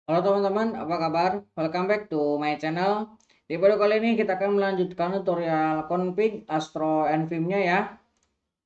Halo teman-teman, apa kabar? Welcome back to my channel. Di video kali ini kita akan melanjutkan tutorial config Astro Nvim-nya ya.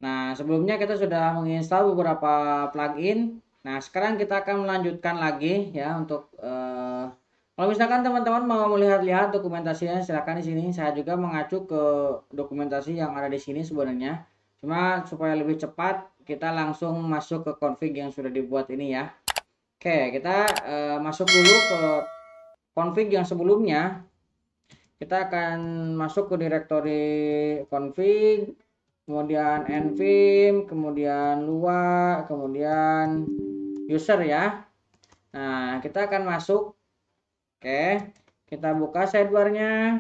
Nah, sebelumnya kita sudah menginstal beberapa plugin. Nah, sekarang kita akan melanjutkan lagi ya untuk kalau misalkan teman-teman mau melihat-lihat dokumentasinya, silakan di sini. Saya juga mengacu ke dokumentasi yang ada di sini sebenarnya. Cuma supaya lebih cepat, kita langsung masuk ke config yang sudah dibuat ini ya. Oke, kita masuk dulu ke config yang sebelumnya. Kita akan masuk ke direktori config, kemudian nvim, kemudian lua, kemudian user ya. Nah, kita akan masuk. Oke, kita buka sidebarnya.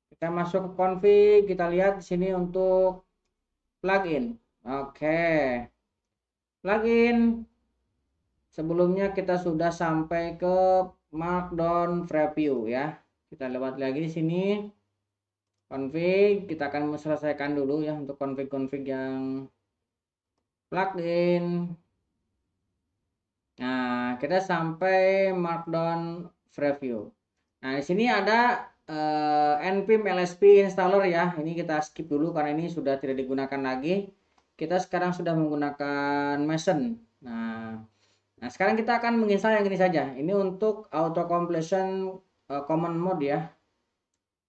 Kita masuk ke config, kita lihat di sini untuk plugin. Oke, plugin. Sebelumnya kita sudah sampai ke Markdown preview ya. Kita lewat lagi di sini. Config, kita akan selesaikan dulu ya untuk config-config yang plugin. Nah, kita sampai Markdown preview. Nah, di sini ada npim lsp installer ya. Ini kita skip dulu karena ini sudah tidak digunakan lagi. Kita sekarang sudah menggunakan Mason. Nah, sekarang kita akan menginstal yang ini saja. Ini untuk auto completion common mode ya.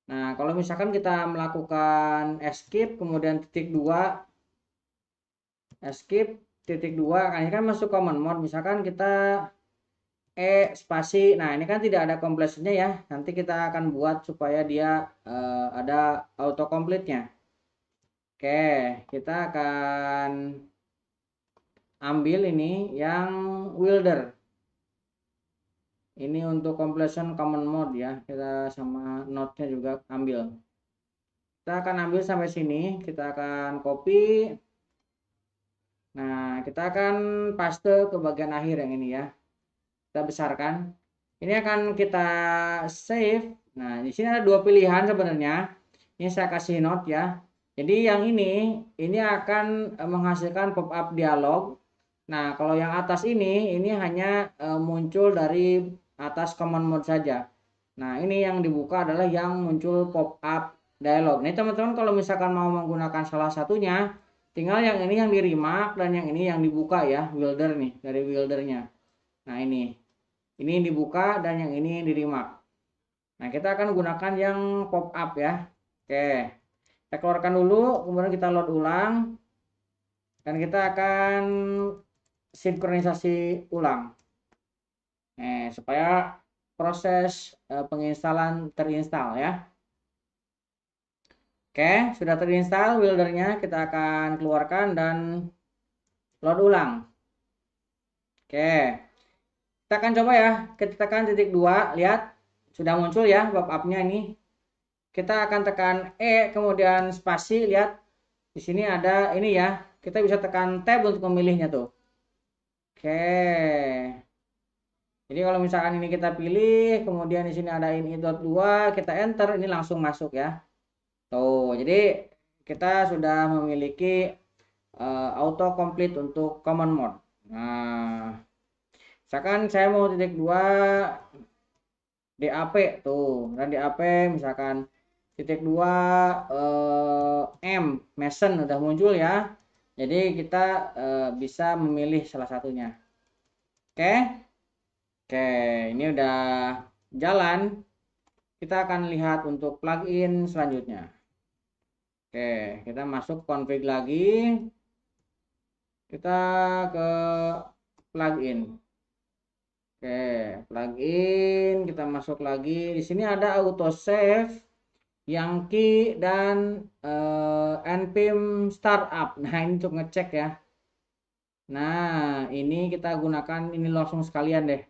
Nah, kalau misalkan kita melakukan escape kemudian titik 2, escape titik 2, kan ini kan masuk common mode. Misalkan kita spasi. Nah, ini kan tidak ada completionnya ya. Nanti kita akan buat supaya dia ada auto complete-nya. Oke, kita akan ambil ini yang wilder. Ini untuk completion common mode ya. Kita sama node-nya juga ambil. Kita akan ambil sampai sini. Kita akan copy. Nah, kita akan paste ke bagian akhir yang ini ya. Kita besarkan. Ini akan kita save. Nah, di sini ada dua pilihan sebenarnya. Ini saya kasih note ya. Jadi yang ini akan menghasilkan pop-up dialog. Nah, kalau yang atas ini hanya muncul dari atas command mode saja. Nah, ini yang dibuka adalah yang muncul pop-up dialog. Nih teman-teman kalau misalkan mau menggunakan salah satunya, tinggal yang ini yang di remark dan yang ini yang dibuka ya, wilder nih, dari wildernya. Nah, ini dibuka dan yang ini di remark. Nah, kita akan gunakan yang pop-up ya. Oke. Kita keluarkan dulu, kemudian kita load ulang dan kita akan sinkronisasi ulang. Supaya proses penginstalan terinstal ya. Oke, sudah terinstall buildernya, kita akan keluarkan dan load ulang. Oke, kita akan coba ya, kita tekan titik 2, lihat sudah muncul ya pop-up-nya ini. Kita akan tekan kemudian spasi, lihat di sini ada ini ya. Kita bisa tekan tab untuk memilihnya tuh. Oke. Jadi kalau misalkan ini kita pilih, kemudian di sini ada ini.2, kita enter, ini langsung masuk ya. Tuh, jadi kita sudah memiliki auto complete untuk common mode. Nah, misalkan saya mau titik 2 DAP tuh, dan DAP misalkan titik 2 M Mason udah muncul ya. Jadi kita bisa memilih salah satunya. Oke. Oke, ini udah jalan. Kita akan lihat untuk plugin selanjutnya. Oke, kita masuk config lagi. Kita ke plugin. Oke, plugin kita masuk lagi. Di sini ada auto save, yang key dan npim startup. Nah, ini untuk ngecek ya. Nah, ini kita gunakan ini langsung sekalian deh.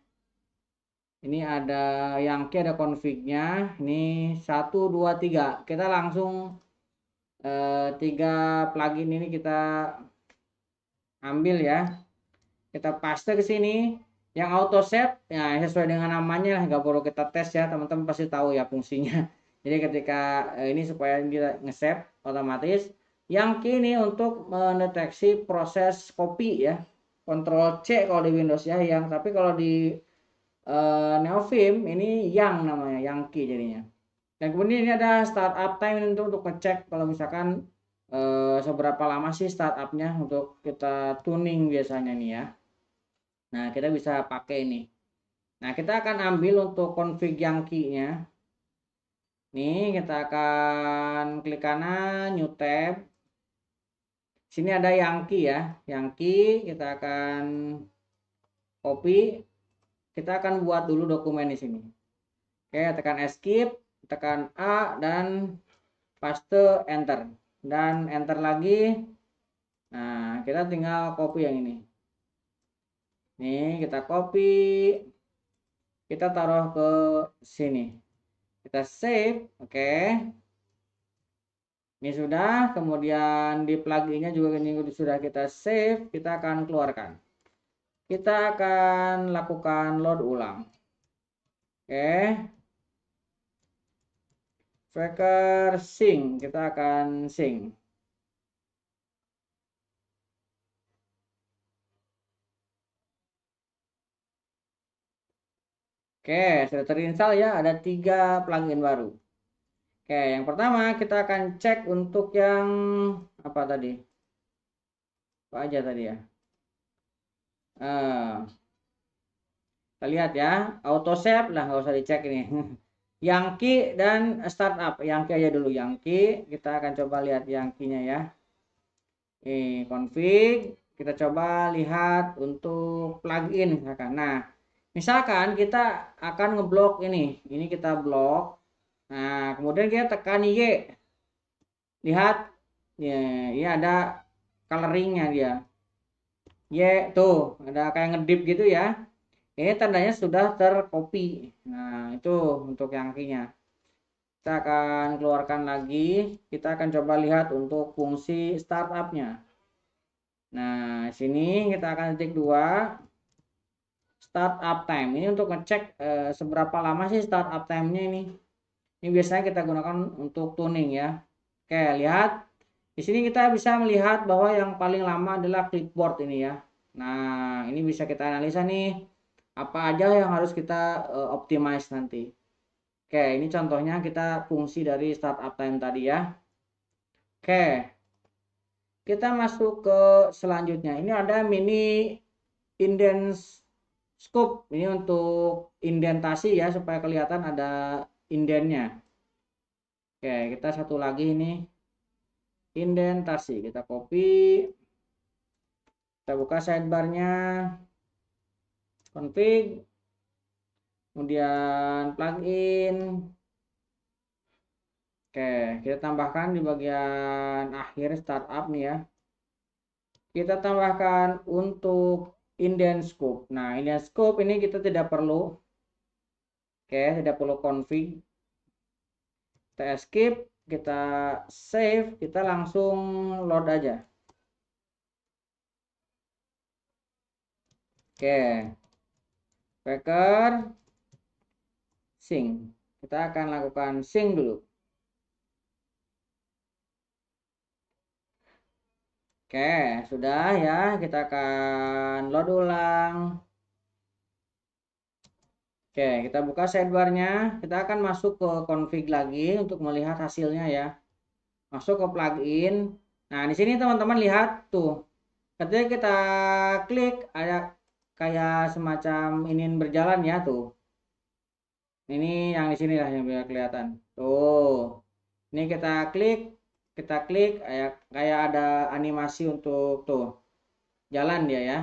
Ini ada yang key, ada config-nya. Ini 1 2 3. Kita langsung 3 plugin ini kita ambil ya. Kita paste ke sini. Yang auto set ya sesuai dengan namanya lah, nggak perlu kita tes ya, teman-teman pasti tahu ya fungsinya. Jadi ketika ini supaya kita nge-save otomatis. Yang kini untuk mendeteksi proses copy ya, Ctrl C kalau di Windows ya, yang tapi kalau di Neofim ini yang namanya Yankee jadinya. Dan kemudian ini ada startup time untuk ngecek kalau misalkan seberapa lama sih startupnya untuk kita tuning biasanya nih ya. Nah kita bisa pakai ini. Nah kita akan ambil untuk config Yankee-nya. Nih kita akan klik kanan, new tab. Sini ada Yankee ya. Yankee kita akan copy. Kita akan buat dulu dokumen di sini. Oke, tekan escape, tekan A dan paste enter. Dan enter lagi. Nah, kita tinggal copy yang ini. Nih, kita copy. Kita taruh ke sini. Kita save, oke. Ini sudah, kemudian di pluginnya juga ini sudah kita save, kita akan keluarkan. Kita akan lakukan load ulang. Oke. Tracker sync, kita akan sync. Oke, sudah terinstall ya, ada 3 plugin baru. Oke, yang pertama kita akan cek untuk yang apa tadi? Apa aja tadi ya? Kita lihat ya, auto save lah, nggak usah dicek ini. Yankee dan startup, Yankee aja dulu Yankee. Kita akan coba lihat Yankee-nya ya. Ini config, kita coba lihat untuk plugin misalkan. Nah, misalkan kita akan ngeblok ini kita blok. Nah, kemudian kita tekan Y. Lihat, ya, ini ada coloringnya dia. Y tuh, ada kayak ngedip gitu ya. Ini tandanya sudah tercopy. Nah, itu untuk Yankee-nya. Kita akan keluarkan lagi. Kita akan coba lihat untuk fungsi startup-nya. Nah, sini kita akan ketik 2 startup time. Ini untuk ngecek seberapa lama sih startup time-nya ini. Ini biasanya kita gunakan untuk tuning ya. Oke, lihat. Di sini kita bisa melihat bahwa yang paling lama adalah clipboard ini ya. Nah, ini bisa kita analisa nih. Apa aja yang harus kita optimize nanti. Oke, ini contohnya kita fungsi dari startup time tadi ya. Oke, kita masuk ke selanjutnya. Ini ada mini indent scope. Ini untuk indentasi ya supaya kelihatan ada indentnya. Oke, kita satu lagi ini indentasi. Kita copy. Kita buka sidebarnya. Config. Kemudian plugin. Oke, kita tambahkan di bagian akhir startup nih ya. Kita tambahkan untuk indent scope. Nah, indent scope ini kita tidak perlu. Oke, tidak perlu config. Kita escape, kita save, kita langsung load aja. Oke. Packer sync. Kita akan lakukan sync dulu. Oke, sudah ya. Kita akan load ulang. Oke, kita buka sidebarnya. Kita akan masuk ke config lagi untuk melihat hasilnya ya. Masuk ke plugin. Nah, di sini teman-teman lihat tuh. Ketika kita klik ada kayak semacam ini berjalan ya tuh. Ini yang di sini lah yang biar kelihatan. Tuh. Ini kita klik kayak ada animasi untuk tuh jalan dia ya.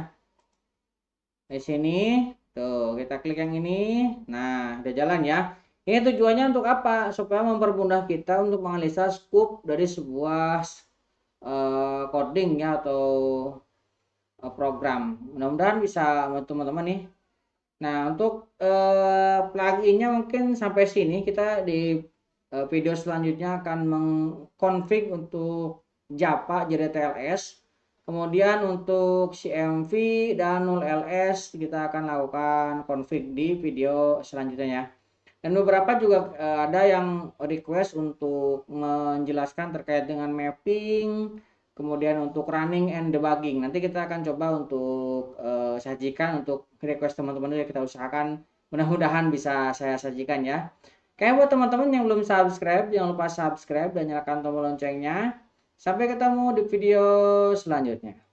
Di sini tuh kita klik yang ini. Nah, udah jalan ya. Ini tujuannya untuk apa? Supaya mempermudah kita untuk menganalisa scope dari sebuah coding ya atau program. Mudah-mudahan bisa teman-teman nih. Nah, untuk pluginnya mungkin sampai sini. Kita di video selanjutnya akan mengkonfig untuk Java JDTLS. Kemudian untuk CMV dan 0LS kita akan lakukan config di video selanjutnya ya. Dan beberapa juga ada yang request untuk menjelaskan terkait dengan mapping, kemudian untuk running and debugging. Nanti kita akan coba untuk sajikan untuk request teman-teman, kita usahakan mudah-mudahan bisa saya sajikan ya. Kayak buat teman-teman yang belum subscribe, jangan lupa subscribe dan nyalakan tombol loncengnya. Sampai ketemu di video selanjutnya.